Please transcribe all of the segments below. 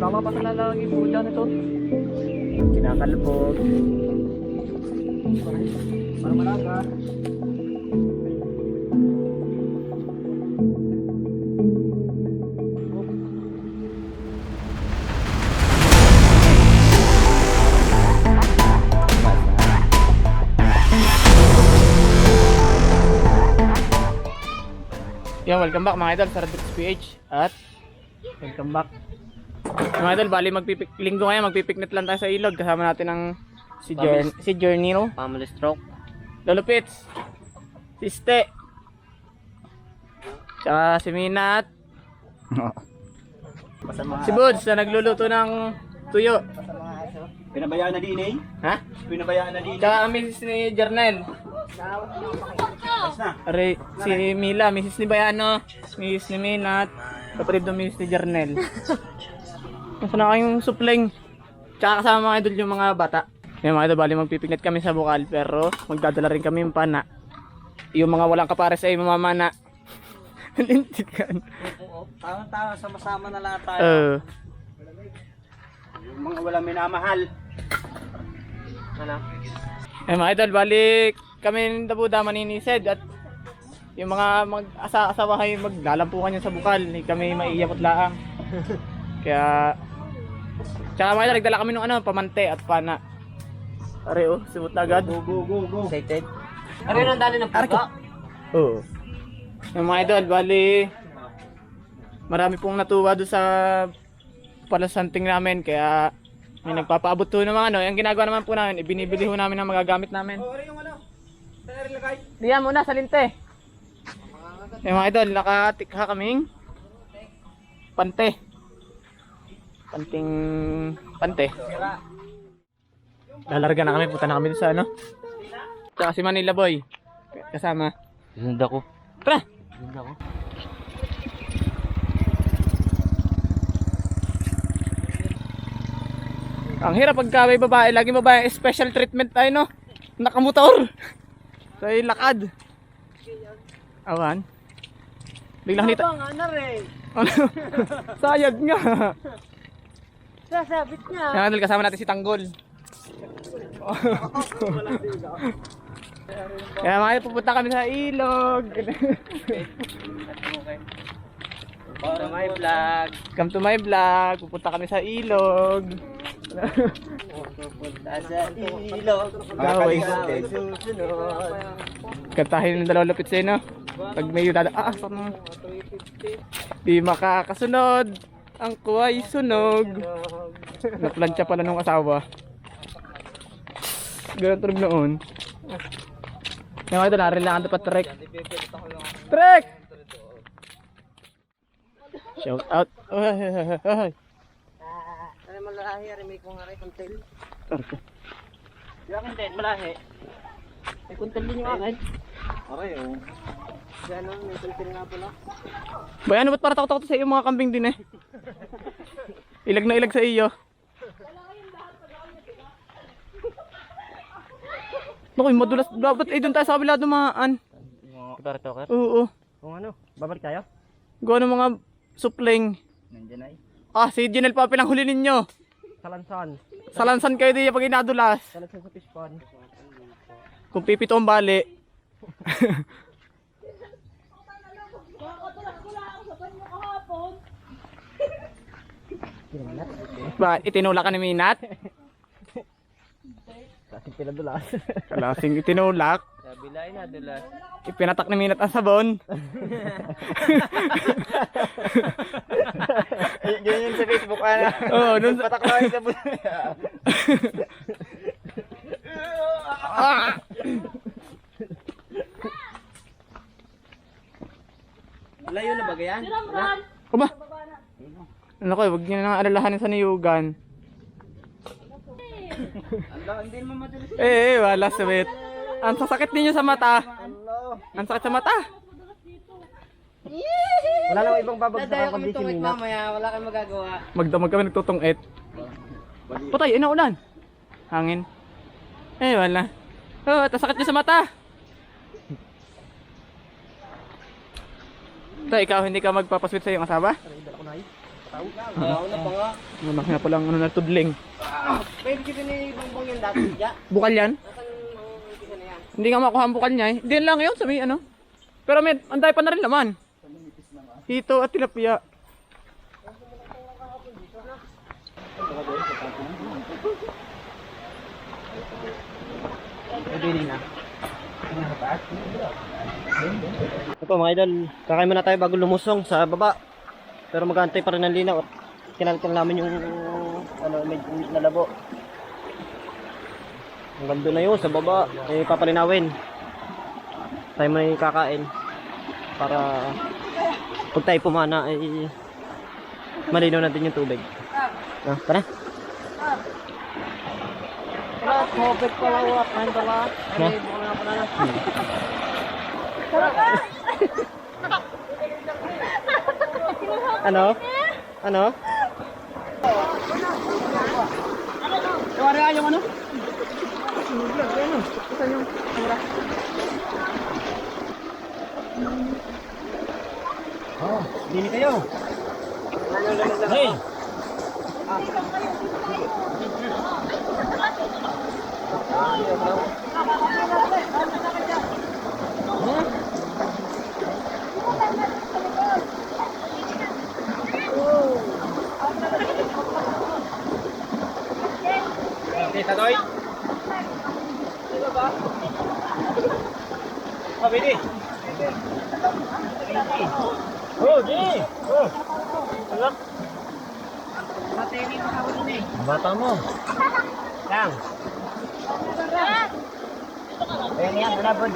Tama pa sa lalaki po dyan ito. Kinakalpog. Para malaga. Yo, welcome back mga idol sa Radix PH at welcome back. Mga idol, bali linggo ngayon magpipiknit lang tayo sa ilog kasama natin ang si Journey, no? Family stroke. Lolo Pits, si Ste, tsaka si Minat, si Buds na nagluluto ng tuyo. Pinabayaan na din eh. Ha? Pinabayaan na din. Tsaka ang misis ni Jernel. Are, si Mila, misis ni Bayano, misis ni Minat, kapatid ng misis ni Jernel. Gusto na kayong supling. Tsaka kasama mga idol yung mga bata. Yung mga idol, bali magpipiknit kami sa bukal, pero magdadala rin kami yung pana. Yung mga walang kapares ay mamamana. Lintikan. Oo, tama-tama, sama-sama na lahat tayo. Yung mga walang minamahal. Ano? Mga idol, balik kami dabuda maninisid at yung mga mag-asa-asawa kayo maglalampukan yan sa bukal. Hindi kami maiyakot laang. Kaya tsaka mga idol, nagdala kami ng pamante at pana. Are simot na agad. Go. Excited? Ano yung dali ng puto? Oo. Yung mga idol, bali marami pong natuwa doon sa palasanting namin, kaya may nagpapaabot po ng mga yung ginagawa naman po namin, ibinibili ho namin ang magagamit namin. Diyan muna sa linte. Yung mga idol, nakatikha kaming pante. Pante. Lalarga na kami, punta na kami sa Tsaka si Manila Boy kasama. Sunod ako. Tara! Sunod ako. Ang hirap pagka may babae, laging babae special treatment tayo, no? Nakamotor. So yung lakad. Awan. Biglang nita. Ano rin? Sayad nga. Sasabit nga. Yan, kasama natin si Tanggol. Kaya mga pupunta kami sa ilog. Para my vlog. Come to my vlog. Pupunta kami sa ilog. Pupunta sa ilog. Gawin. Susunod. Kantahin ng dalawang lapit sa'yo, no? Pag may sana. Di makakasunod. Ang kuwa'y sunog. Naplansya pala nung asawa. Ganun tunog noon. Yung mga ito, narilangan dapat trek. Trek! Shout out. Ano malahi rin may kung aray kuntil. Yung akin din malahi. May kuntil din yung akin. Aray oh. Diyan may kuntil nga pala. Bayan, ba't para takot-takot sa iyo mga kambing din eh? Ilag na ilag sa iyo. Naku, madulas. Dapat doon tayo sa kabila dumaan. Toker? Oo. Kung ano, babalik tayo? Gawa ng mga supling. Nandiyan ay. Si Jinel Papi lang huli ninyo. Salansan. Salansan kayo din pag inadulas. Salansan sa fishpond. Kung pipito ang bali. Ba, itinula ka ni Minat? Kasing pinadulas. Kalasing itinulak. Sabilay na dulas. Ipinatak ni Minat ang sabon. Yun sa Facebook ana. Oo, nun sa... Patak na yung sabon. Layo na ba yan? Aba? Ano ko, huwag nyo na alalahanin sa niyugan. Hindi mo madalas. Wala sweet. Ang sasakit ninyo sa mata. Ang sakit sa mata. Wala lang ibang babagsakan kundi si Minat. Mamaya, wala kang magagawa. Magdamag kami nagtutungit. Patay, inaulan. Hangin. Wala. Tasakit nyo sa mata. Ito, ikaw hindi ka magpapasweet sa iyong asawa? Ayaw na pa nga. Anak nga palang ano na tudling. Pwede kita ni Bongbong yung dati siya. Bukal yan? Nasaan ang umpisa na yan? Hindi nga makuha ang bukal niya eh. Hindi lang yun sa may ano. Pero may anday pa na rin laman. Hito at tilapia. Ito mga idol, kakain muna tayo bago lumusong sa baba. Pero mag-aantay pa rin ng linaw at kinalkal namin yung medyo na labo. Ang ganda na yun sa baba, papalinawin. Tayo may kakain para pag tayo pumana ay malinaw natin yung tubig. Tara. Wala, hopet pala wak. Ano pala? Ay, buka na pala na. Ano? Ano? Wala yung ano? Vlog, ano? Saan yung camera? Dini kayo. Hey. Okay, Tatoy. Pabili. Oh, Jimmy. Oh. Alak. Bata mo. Yang. Ayan yan, nalabod.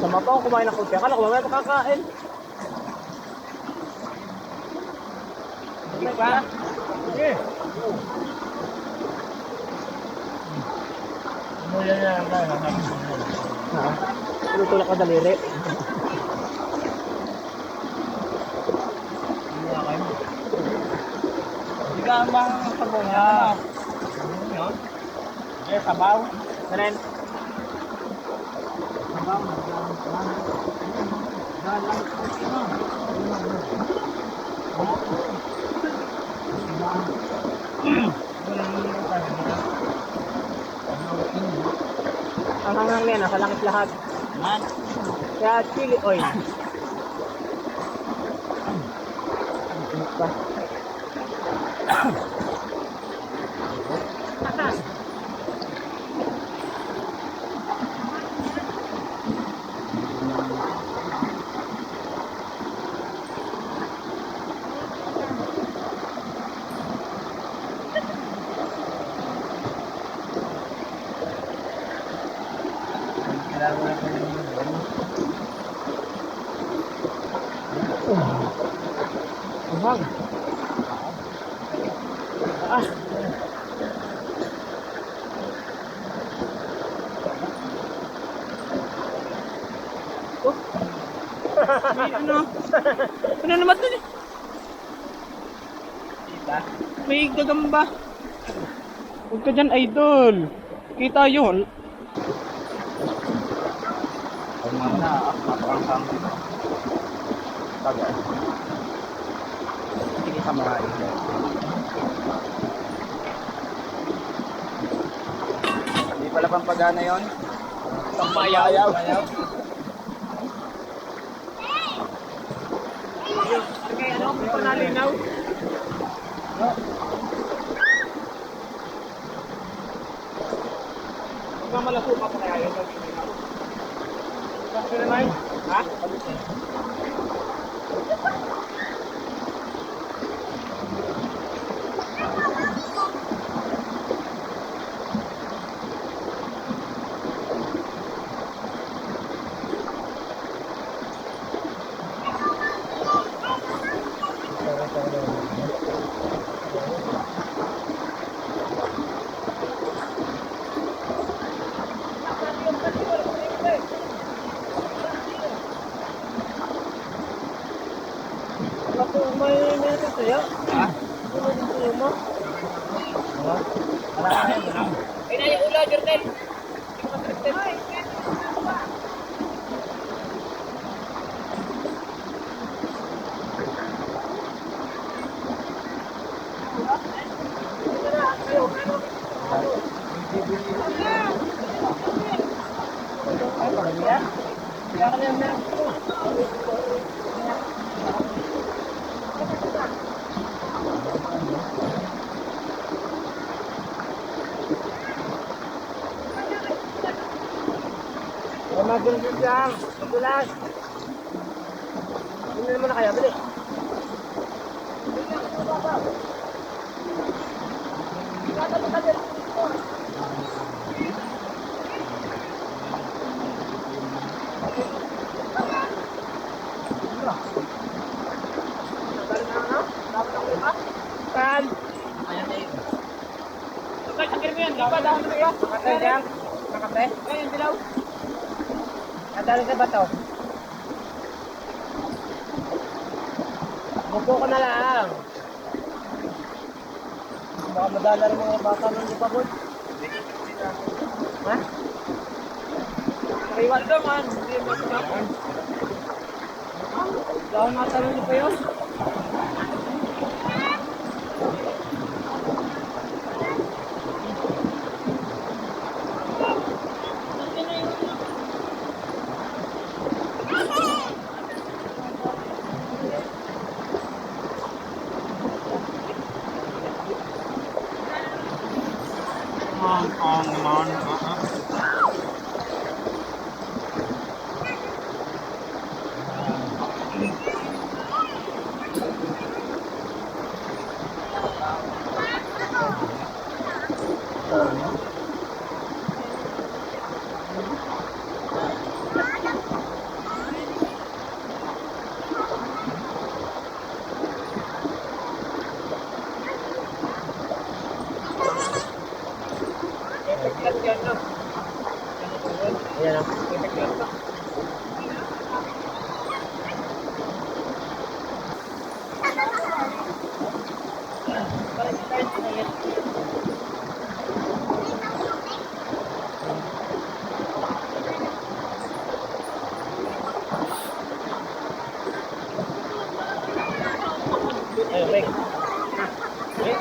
Sama pa ako kumain ng kulpi. Akala ko mamaya makakain. Sige pa. Sige. Ano tulak ka daliri? Hindi ka bang sabong na? Okay, sabaw. Karen. Ang hangang yan, nasa langit lahat. Kaya chili oil. Bang. May ano? Ano naman dun eh? May gagamba. Huwag ka dyan, idol. Kita yun. Sige sa mga ito. Hindi pala pampagana yun. Pampayaw. Okay, ano? Ito nalinaw. Ito naman. Ha? Ako may meron sa'yo. Ha? Ano din sa'yo mo? Ha? Wala ka na yun. Ay na yung ulo, Jordel. Ay, parang yan. Kaya ka na yung meron ko. Magulat lang. Magulat. Hindi naman na kaya. Bili. Kan? Ayan eh. Sakir mo yan. Dapat dahon mo yan. Nakatay yan. Nakatay? Ayan, dilaw. Nadali sa bato. Buko ko na lang. Baka madala rin mga bata ng lupabot. Ha? Kaiwan daw man. Hindi mo tumakan. Dahon mata ng lupa yun. Ayan o. Ayun, break. Break.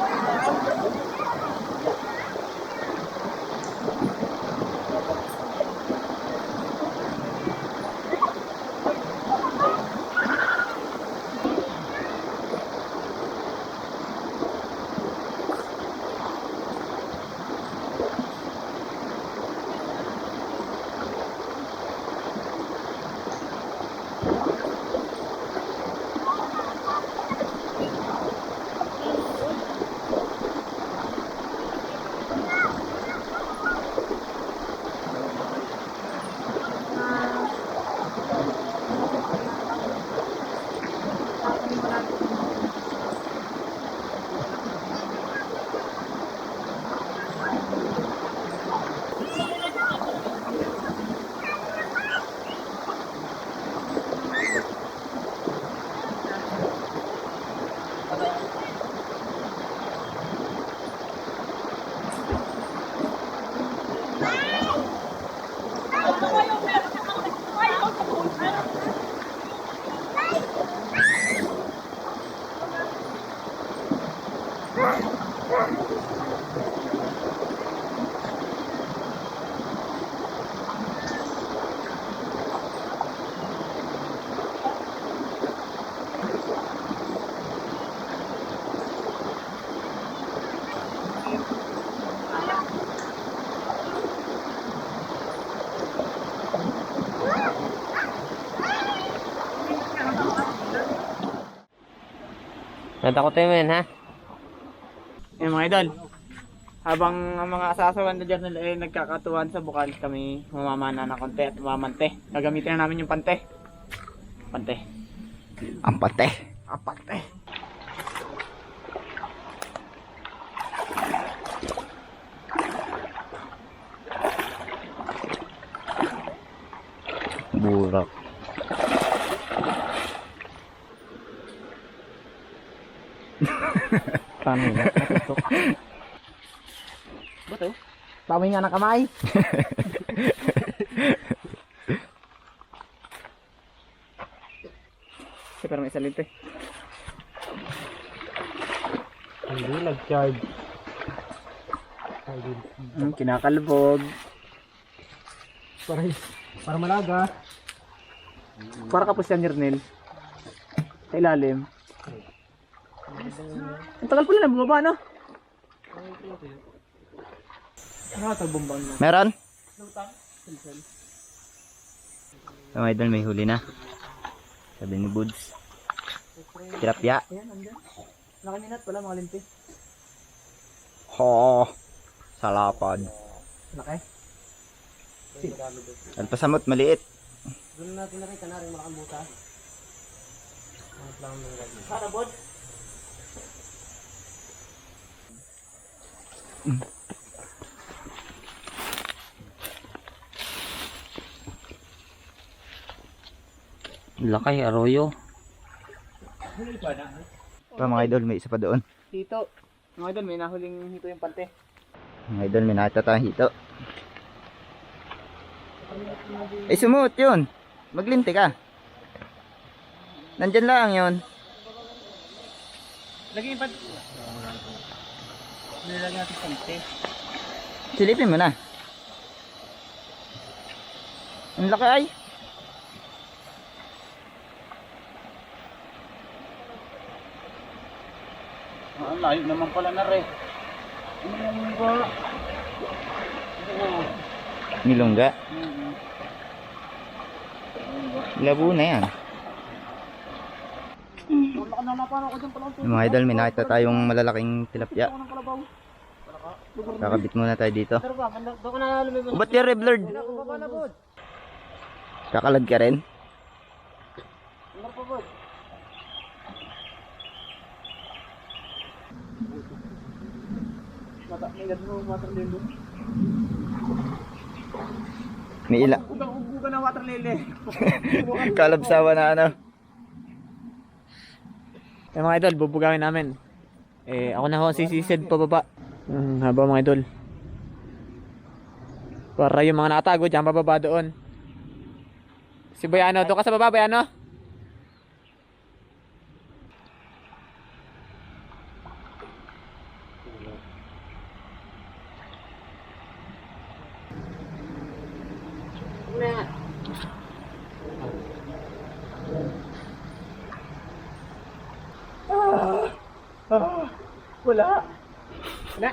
Natakotin mo yan, ha? Yan mga idol. Habang ang mga asasawan na dyan ay nagkakatuwan sa bukal, kami mamamana ng konti at mamante. Gagamitin na namin yung pante. Pante. Ang pate. Ang pante. Burak. Paano nga? Ba't eh? Pamoy nga ng kamay. Pero may salite. Hindi, nag-charge. Kinakalbog. Para malaga. Para kapos yan, Jernel. Sa ilalim. Ang tagal pala na bumaba, no? Tagbumbahan na. Meron? Mga idol, may huli na. Sabi ni Buds. Tilapia. Ayan, andyan. Nakaminat pala, mga limpi. Ho! Salapad. Laki. Alpasamot, maliit. Doon natin nakita na rin malaking buta. Para, bod? Lakay, arroyo. Pa mga idol, may isa pa doon. Hito. Mga idol, may nahuling hito yung pante. Mga idol, may nakita tayong hito. Ay, sumuot yun. Maglinti ka. Nandyan lang yun. Lagyan yung pante. Nilagyan natin pante. Silipin mo na. Ang laki ay. Ang layo naman pala na rin. Ano naman ba? Nilungga. Labo na yan. Wala ka na napaano ko dyan pala. Mga idol, may nakita tayong malalaking tilapia. Ako ng kalabaw. Kakabit muna tayo dito. Pero ba, doon ka na lumibon. Ba't yung reblard? Baba na, bod. Kakalag ka rin? Ano pa, bod? May ganda mo water lily. May ila. Ugang-uga na water lily. Kalabsawa na ano. Eh mga idol, bubugawin namin. Ako na ho sisisid pababa. Haba mga idol. Para yung mga nakatago dyan, pababa doon. Si Bayano, doon ka sa baba, Bayano? Wala. Wala.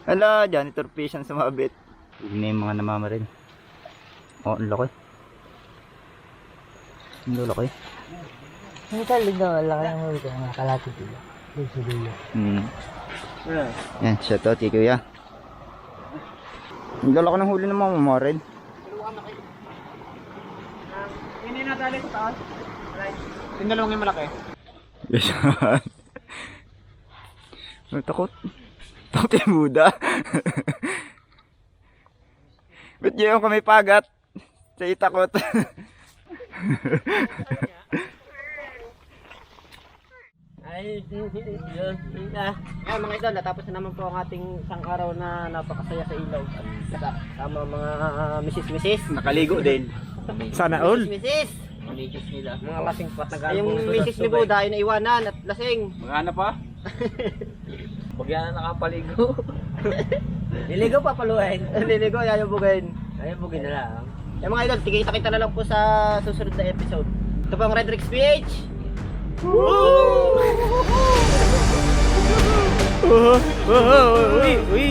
Hala, janitor fish ang sumabit. Hindi na yung mga namamarin. Oh, ang laki. Ang laki. Ang talig daw, laki ng huli ko, mga kalati dito. Yan, shout out kay Kuya. Ang lalaki ng huli ng mga mamamarin. Hindi na tali sa taas. Yung dalawang yung malaki. Yes. Takot. Takot yung Buda. Ba't yung kami pagat? Sa itakot. Ay, yun. Ayan mga idol, natapos na naman po ang ating isang araw na napakasaya sa ilaw. At sama mga misis-misis. Nakaligo din. Sana all. Misis! Malinis nila. Mga lasing pat na yung misis ni Buda ay naiwanan at lasing. Magana pa? Pag yan nakapaligo. Liligaw pa paluhin. Liligaw, yayabugin. Yayabugin na lang. Yung mga idol, tigita-kita na lang po sa susunod na episode. Ito po ang Red Rex PH. Uy,